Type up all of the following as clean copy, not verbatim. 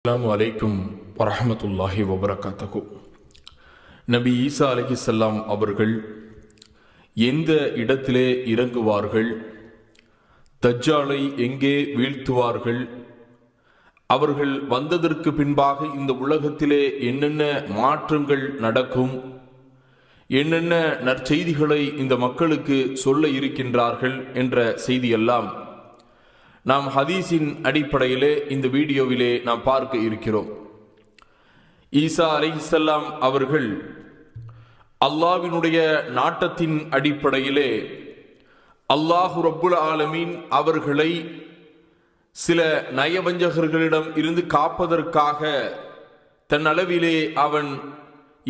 அஸ்ஸலாமு அலைக்கும் வரஹ்மத்துல்லாஹி வபரகாத்துஹு. நபி ஈசா அலைஹிஸ்ஸலாம் அவர்கள் எந்த இடத்திலே இறங்குவார்கள், தஜ்ஜாலை எங்கே வீழ்த்துவார்கள், அவர்கள் வந்ததற்கு பின்பாக இந்த உலகத்திலே என்னென்ன மாற்றங்கள் நடக்கும், என்னென்ன நற்செய்திகளை இந்த மக்களுக்கு சொல்ல இருக்கின்றார்கள் என்ற செய்தியெல்லாம் நாம் ஹதீஸின் அடிப்படையிலே இந்த வீடியோவிலே நாம் பார்க்க இருக்கிறோம். ஈசா அலைஹிஸ்ஸலாம் அவர்கள் அல்லாஹ்வினுடைய நாட்டத்தின் அடிப்படையிலே அல்லாஹு ரப்புல் ஆலமீன் அவர்களை சில நயவஞ்சகர்களிடம் இருந்து காப்பதற்காக தன் அளவிலே அவன்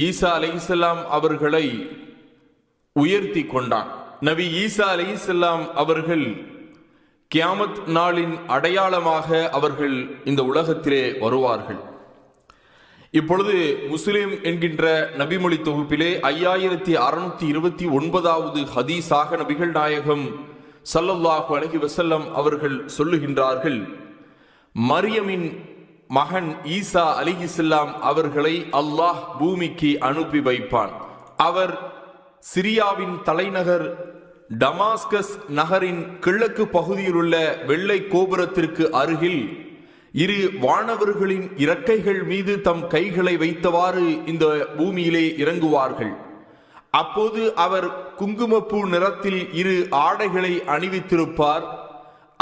ஈசா அலைஹிஸ்ஸலாம் அவர்களை உயர்த்தி கொண்டான். நபி ஈசா அலைஹிஸ்ஸலாம் அவர்கள் கியாமத் நாளின் அடையாளமாக அவர்கள் இந்த உலகத்திலே வருவார்கள். இப்பொழுது முஸ்லிம் என்கின்ற நபிமொழி தொகுப்பிலே 5629வது ஹதீஸாக நபிகள் நாயகம் ஸல்லல்லாஹு அலைஹி வஸல்லம் அவர்கள் சொல்லுகின்றார்கள், மரியமின் மகன் ஈசா அலைஹிஸ்ஸலாம் அவர்களை அல்லாஹ் பூமிக்கு அனுப்பி வைப்பான். அவர் சிரியாவின் தலைநகர் டமாஸ்கஸ் நகரின் கிழக்கு பகுதியில் உள்ள வெள்ளை கோபுரத்திற்கு அருகில் இரு வானவர்களின் இறக்கைகள் மீது தம் கைகளை வைத்தவாறு இந்த பூமியிலே இறங்குவார்கள். அப்போது அவர் குங்குமப்பூ நிறத்தில் இரு ஆடைகளை அணிவித்திருப்பார்.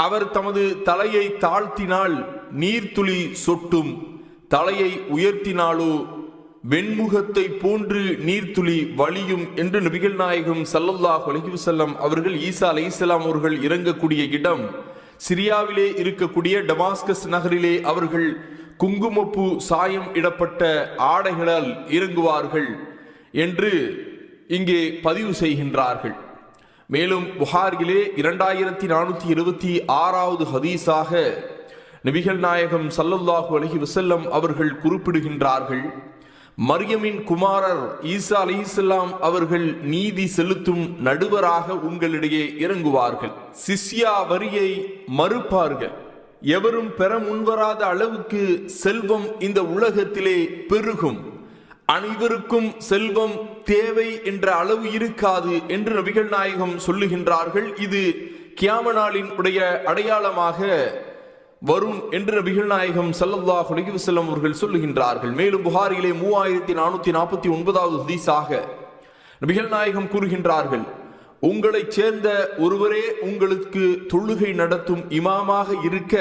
அவர் தமது தலையை தாழ்த்தினால் நீர்த்துளி சொட்டும், தலையை உயர்த்தினாலோ வெண்முகத்தை போன்று நீர்த்துளி வலியும் என்று நபிகள் நாயகம் ஸல்லல்லாஹு அலைஹி வஸல்லம் அவர்கள் ஈசா அலைஹிஸ்ஸலாம் அவர்கள் இறங்கக்கூடிய இடம் சிரியாவிலே இருக்கக்கூடிய டமாஸ்கஸ் நகரிலே அவர்கள் குங்குமப்பூ சாயம் இடப்பட்ட ஆடைகளால் இறங்குவார்கள் என்று இங்கே பதிவு செய்கின்றார்கள். மேலும் புகாரிலே 2426வது ஹதீஸாக நபிகள் நாயகம் ஸல்லல்லாஹு அலைஹி வஸல்லம் அவர்கள் குறிப்பிடுகின்றார்கள், மரியமின் குமாரர் ஈசா அலைஹிஸ்ஸலாம் அவர்கள் நீதி செலுத்தும் நடுவராக உங்களிடையே இறங்குவார்கள். சிஸ்யா வரியை மறுப்பார்கள். எவரும் பெற முன்வராத அளவுக்கு செல்வம் இந்த உலகத்திலே பெருகும். அனைவருக்கும் செல்வம் தேவை என்ற அளவு இருக்காது என்று நபிகள் நாயகம் சொல்லுகின்றார்கள். இது கியாம நாளின் உடைய அடையாளமாக வரும் என்று நபிகள் நாயகம் ஸல்லல்லாஹு அலைஹி வஸல்லம் அவர்கள் சொல்லுகின்றார்கள். மேலும் புகாரியிலே 3449வது ஹதீஸாக நபிகள் நாயகம் கூறுகின்றார்கள், உங்களைச் சேர்ந்த ஒருவரே உங்களுக்கு தொழுகை நடத்தும் இமாமாக இருக்க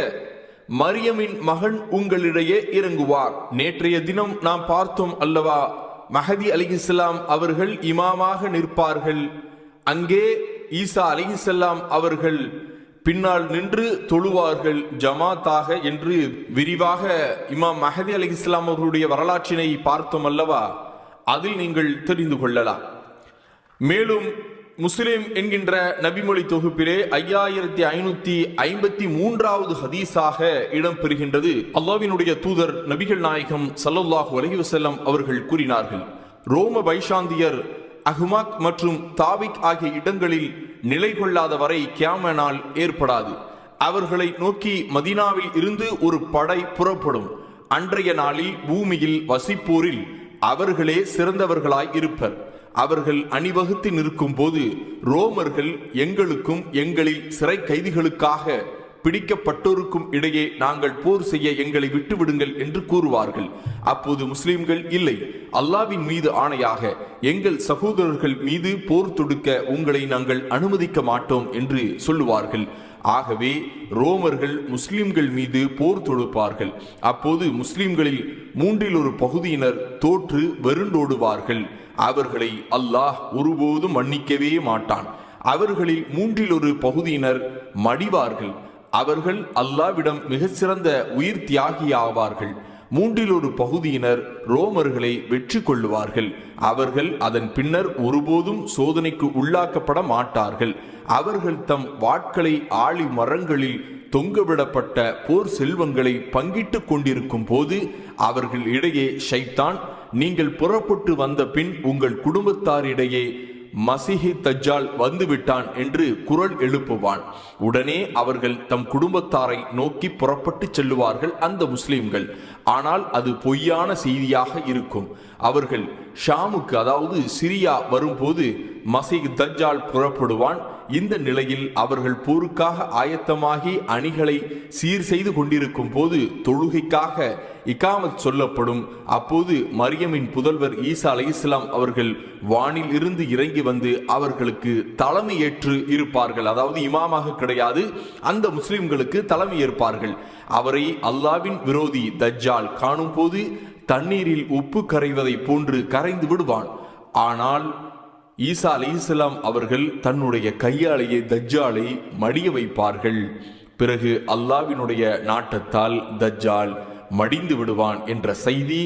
மரியமின் மகன் உங்களிடையே இறங்குவார். நேற்றைய தினம் நாம் பார்த்தோம் அல்லவா, மஹதி அலைஹிஸ்ஸலாம் அவர்கள் இமாமாக நிற்பார்கள். அங்கே ஈசா அலைஹிஸ்ஸலாம் அவர்கள் பின்னால் நின்று தொழுவார்கள் ஜமாத்தாக என்று விரிவாக இமாம் மஹதி அலைஹிஸ்ஸலாம் அவர்களுடைய வரலாற்றினை பார்த்தோம் அல்லவா, அதில் நீங்கள் தெரிந்து கொள்ளலாம். மேலும் முஸ்லிம் என்கின்ற நபிமொழி தொகுப்பிலே 5553வது ஹதீஸாக இடம்பெறுகின்றது. அல்லாஹ்வினுடைய தூதர் நபிகள் நாயகம் ஸல்லல்லாஹு அலைஹி வஸல்லம் அவர்கள் கூறினார்கள், ரோம பைஷாந்தியர் அஹ்மாக் மற்றும் தாவிக் ஆகிய இடங்களில் நிலை கொள்ளாத வரை கியாம நாள் ஏற்படாது. அவர்களை நோக்கி மதீனாவில் இருந்து ஒரு படை புறப்படும். அன்றைய நாளில் பூமியில் வசிப்போரில் அவர்களே சிறந்தவர்களாய் இருப்பர். அவர்கள் அணிவகுத்து நிற்கும் போது ரோமர்கள் எங்களுக்கும் எங்களில் சிறை கைதிகளுக்காக பிடிக்கப்பட்டோருக்கும் இடையே நாங்கள் போர் செய்ய எங்களை விட்டுவிடுங்கள் என்று கூறுவார்கள். அப்போது முஸ்லிம்கள், இல்லை, அல்லாஹ்வின் மீது ஆணையாக எங்கள் சகோதரர்கள் மீது போர் தொடுக்க உங்களை நாங்கள் அனுமதிக்க மாட்டோம் என்று சொல்லுவார்கள். ஆகவே ரோமர்கள் முஸ்லிம்கள் மீது போர் தொடுப்பார்கள். அப்போது முஸ்லிம்களில் 1/3 பகுதியினர் தோற்று வெருண்டோடுவார்கள். அவர்களை அல்லாஹ் ஒருபோதும் மன்னிக்கவே மாட்டான். அவர்களில் 1/3 பகுதியினர் மடிவார்கள். அவர்கள் அல்லாஹ்விடம் மிகச்சிறந்த உயிர் தியாகியாவார்கள். 1/3 பகுதியினர் ரோமர்களை வெற்றி கொள்ளுவார்கள். அவர்கள் அதன் பின்னர் ஒருபோதும் சோதனைக்கு உள்ளாக்கப்பட மாட்டார்கள். அவர்கள் தம் வாட்களை ஆழி மரங்களில் தொங்கவிடப்பட்ட போர் செல்வங்களை பங்கிட்டுக் கொண்டிருக்கும் போது அவர்கள் இடையே ஷைத்தான், நீங்கள் புறப்பட்டு வந்த பின் உங்கள் குடும்பத்தாரிடையே மசீஹ் தஜ்ஜால் வந்துவிட்டான் என்று குரல் எழுப்புவான். உடனே அவர்கள் தம் குடும்பத்தாரை நோக்கி புறப்பட்டு செல்லுவார்கள் அந்த முஸ்லிம்கள். ஆனால் அது பொய்யான செய்தியாக இருக்கும். அவர்கள் ஷாமுக்கு, அதாவது சிரியா வரும்போது மசீஹ் தஜ்ஜால் புறப்படுவான். இந்த நிலையில் அவர்கள் போருக்காக ஆயத்தமாகி அணிகளை சீர் செய்து கொண்டிருக்கும் போது தொழுகைக்காக இகாமத் சொல்லப்படும். அப்போது மரியமின் புதல்வர் ஈசா அலைஹிஸ்ஸலாம் அவர்கள் வானில் இருந்து இறங்கி வந்து அவர்களுக்கு தலைமை ஏற்று இருப்பார்கள். அதாவது இமாமாக கிடையாது, அந்த முஸ்லிம்களுக்கு தலைமை ஏற்பார்கள். அவரை அல்லாவின் விரோதி தஜ்ஜால் காணும் போது தண்ணீரில் உப்பு கரைவதை போன்று கரைந்து விடுவான். ஆனால் ஈசா அலைஹிஸ்ஸலாம் அவர்கள் தன்னுடைய கையாலேயே தஜ்ஜாலை மடிய வைப்பார்கள். பிறகு அல்லாவினுடைய நாட்டத்தால் தஜ்ஜால் மடிந்து விடுவான் என்ற செய்தி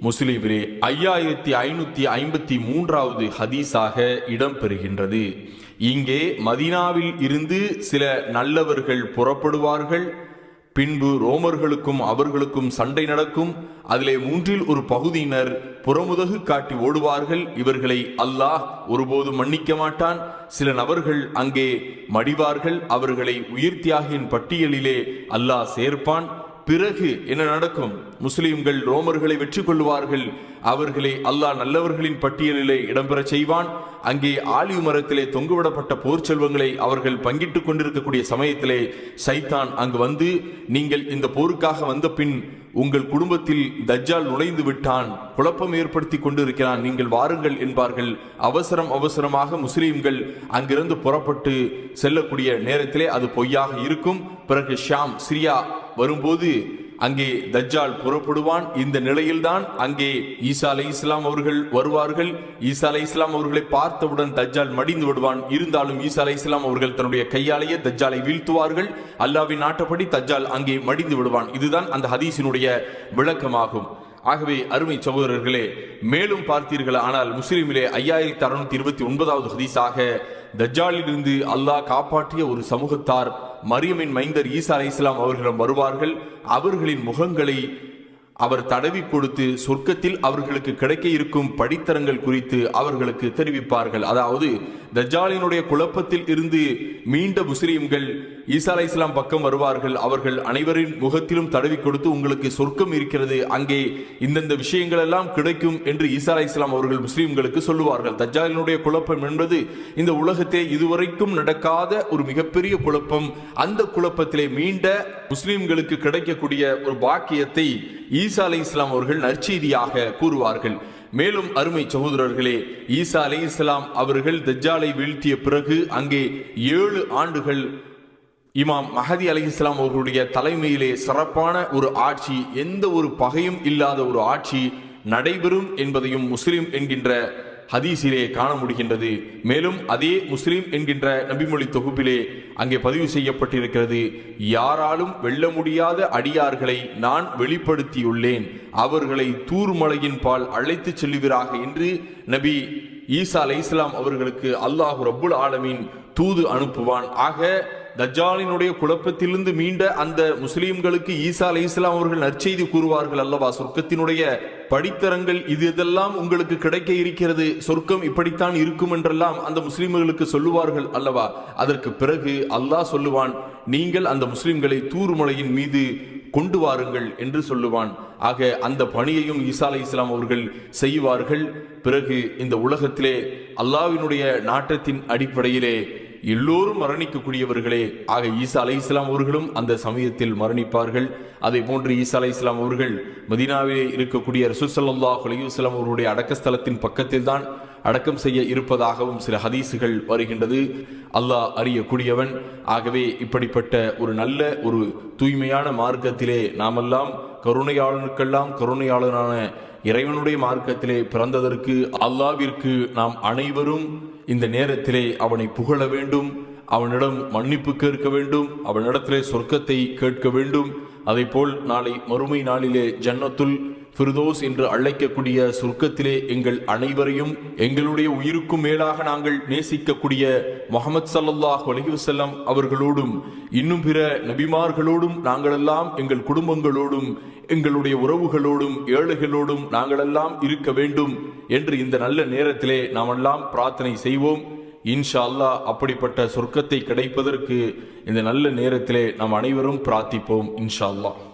முஸ்லிமிலே 5553வது ஹதீஸாக இடம்பெறுகின்றது. இங்கே மதீனாவில் இருந்து சில நல்லவர்கள் புறப்படுவார்கள். பின்பு ரோமர்களுக்கும் அவர்களுக்கும் சண்டை நடக்கும். அதிலே 1/3 பகுதியினர் புறமுதகு காட்டி ஓடுவார்கள். இவர்களை அல்லாஹ் ஒருபோதும் மன்னிக்க மாட்டான். சில நபர்கள் அங்கே மடிவார்கள். அவர்களை உயிர்த்தியாகியின் பட்டியலிலே அல்லாஹ் சேர்ப்பான். பிறகு என்ன நடக்கும்? முஸ்லிம்கள் ரோமர்களை வெற்றி கொள்வார்கள். அவர்களை அல்லாஹ் நல்லவர்களின் பட்டியலிலே இடம்பெற செய்வான். அங்கே ஆலிவ் மரத்திலே தொங்குவிடப்பட்ட போர் செல்வங்களை அவர்கள் பங்கிட்டுக் கொண்டிருக்கக்கூடிய சமயத்திலே சைத்தான் அங்கு வந்து, நீங்கள் இந்த போருக்காக வந்த பின் உங்கள் குடும்பத்தில் தஜ்ஜால் நுழைந்து விட்டான், குழப்பம் ஏற்படுத்தி கொண்டிருக்கிறான், நீங்கள் வாருங்கள் என்பார்கள். அவசரமாக முஸ்லிம்கள் அங்கிருந்து புறப்பட்டு செல்லக்கூடிய நேரத்திலே அது பொய்யாக இருக்கும். பிறகு ஷாம், சிரியா வரும்போது அங்கே தஜ்ஜால் புறப்படுவான். இந்த நிலையில்தான் அங்கே ஈசா அலைஹிஸ்ஸலாம் அவர்கள் வருவார்கள். ஈசா அலைஹிஸ்ஸலாம் அவர்களை பார்த்தவுடன் தஜ்ஜால் மடிந்து விடுவான். இருந்தாலும் ஈசா அலைஹிஸ்ஸலாம் அவர்கள் தன்னுடைய கையாலேயே தஜ்ஜாலை வீழ்த்துவார்கள். அல்லாஹ்வின் நாட்டப்படி தஜ்ஜால் அங்கே மடிந்து விடுவான். இதுதான் அந்த ஹதீஸினுடைய விளக்கமாகும். ஆகவே அருமை சகோதரர்களே, மேலும் பார்த்தீர்கள் ஆனால் முஸ்லிமிலே 5629வது ஹதீஸாக தஜ்ஜாலிலிருந்து அல்லாஹ் காப்பாற்றிய ஒரு சமூகத்தார் மரியமின் மைந்தர் ஈசா அலைஹிஸ்ஸலாம் அவர்களிடம் வருவார்கள். அவர்களின் முகங்களை அவர் தடவி கொடுத்து சொர்க்கத்தில் அவர்களுக்கு கிடைக்க இருக்கும் படித்தரங்கள் குறித்து அவர்களுக்கு தெரிவிப்பார்கள். அதாவது தஜ்ஜாலினுடைய குழப்பத்தில் இருந்து மீண்ட முஸ்லிம்கள் ஈசா அலைஹிஸ்ஸலாம் பக்கம் வருவார்கள். அவர்கள் அனைவரின் முகத்திலும் தடவி கொடுத்து, உங்களுக்கு சொர்க்கம் இருக்கிறது, அங்கே இந்தந்த விஷயங்கள் எல்லாம் கிடைக்கும் என்று ஈசா அலைஹிஸ்ஸலாம் அவர்கள் முஸ்லிம்களுக்கு சொல்லுவார்கள். தஜ்ஜாலினுடைய குழப்பம் என்பது இந்த உலகத்தை இதுவரைக்கும் நடக்காத ஒரு மிகப்பெரிய குழப்பம். அந்த குழப்பத்திலே மீண்ட முஸ்லிம்களுக்கு கிடைக்கக்கூடிய ஒரு பாக்கியத்தை ஈசா அலைஹிஸ்ஸலாம் அவர்கள் நற்செய்தியாக கூறுவார்கள். மேலும் அருமை சகோதரர்களே, ஈசா அலைஹிஸ்ஸலாம் அவர்கள் தஜ்ஜாலை வீழ்த்திய பிறகு அங்கே 7 ஆண்டுகள் இமாம் மஹதி அலைஹிஸ்ஸலாம் அவர்களுடைய தலைமையிலே சிறப்பான ஒரு ஆட்சி, எந்த ஒரு பகையும் இல்லாத ஒரு ஆட்சி நடைபெறும் என்பதையும் முஸ்லிம் என்கின்ற ஹதீஸிலே காண முடிகின்றது. மேலும் அதே முஸ்லிம் என்கின்ற நபிமொழி தொகுப்பிலே அங்கே பதிவு செய்யப்பட்டிருக்கிறது, யாராலும் வெல்ல முடியாத அடியார்களை நான் வெளிப்படுத்தியுள்ளேன், அவர்களை தூர்மலையின் பால் அழைத்து செல்லுவீராக என்று நபி ஈசா அலைஹிஸ்ஸலாம் அவர்களுக்கு அல்லாஹ் ரப்புல் ஆலமீன் தூது அனுப்புவான். ஆக தஜ்ஜாலினுடைய குழப்பத்திலிருந்து மீண்ட அந்த முஸ்லிம்களுக்கு ஈசா அலைஹிஸ்ஸலாம் அவர்கள் நற்செய்தி கூறுவார்கள் அல்லவா, சொர்க்கத்தினுடைய படித்தரங்கள் இது இதெல்லாம் உங்களுக்கு கிடைக்க இருக்கிறது, சொர்க்கம் இப்படித்தான் இருக்கும் என்றெல்லாம் அந்த முஸ்லிம்களுக்கு சொல்லுவார்கள் அல்லவா. அதற்கு பிறகு அல்லாஹ் சொல்லுவான், நீங்கள் அந்த முஸ்லிம்களை தூர்மலையின் மீது கொண்டு வாருங்கள் என்று சொல்லுவான். ஆக அந்த பணியையும் ஈசா அலைஹிஸ்ஸலாம் அவர்கள் செய்வார்கள். பிறகு இந்த உலகத்திலே அல்லாஹ்வினுடைய நாட்டத்தின் அடிப்படையிலே எல்லோரும் மரணிக்கக்கூடியவர்களே. ஆக ஈசா அலைஹிஸ்ஸலாம் அவர்களும் அந்த சமயத்தில் மரணிப்பார்கள். அதே போன்று ஈசா அலைஹிஸ்ஸலாம் அவர்கள் மதீனாவிலே இருக்கக்கூடிய ரசூல் ஸல்லல்லாஹு அலைஹி வஸல்லம் அவருடைய அடக்கஸ்தலத்தின் பக்கத்தில் தான் அடக்கம் செய்ய இருப்பதாகவும் சில ஹதீசுகள் வருகின்றது. அல்லாஹ் அறியக்கூடியவன். ஆகவே இப்படிப்பட்ட ஒரு நல்ல ஒரு தூய்மையான மார்க்கத்திலே நாமெல்லாம் கருணையாளனுக்கெல்லாம் கருணையாளனான இறைவனுடைய மார்க்கத்திலே பிறந்ததற்கு அல்லாஹ்விற்கு நாம் அனைவரும் இந்த நேரத்திலே அவனை புகழ வேண்டும், அவனிடம் மன்னிப்பு கேட்க வேண்டும், அவனிடத்திலே சொர்க்கத்தை கேட்க வேண்டும். அதே போல் நாளை மறுமை நாளிலே ஜன்னத்துல் ஃபிர்தோஸ் என்று அழைக்கக்கூடிய சொர்க்கத்திலே எங்கள் அனைவரையும் எங்களுடைய உயிருக்கும் மேலாக நாங்கள் நேசிக்கக்கூடிய முஹம்மது ஸல்லல்லாஹு அலைஹி வஸல்லம் அவர்களோடும் இன்னும் பிற நபிமார்களோடும் நாங்களெல்லாம் எங்கள் குடும்பங்களோடும் எங்களுடைய உறவுகளோடும் ஏழைகளோடும் நாங்களெல்லாம் இருக்க வேண்டும் என்று இந்த நல்ல நேரத்திலே நாமெல்லாம் பிரார்த்தனை செய்வோம். இன்ஷா அல்லாஹ் அப்படிப்பட்ட சொர்க்கத்தை கிடைப்பதற்கு இந்த நல்ல நேரத்திலே நாம் அனைவரும் பிரார்த்திப்போம் இன்ஷா அல்லாஹ்.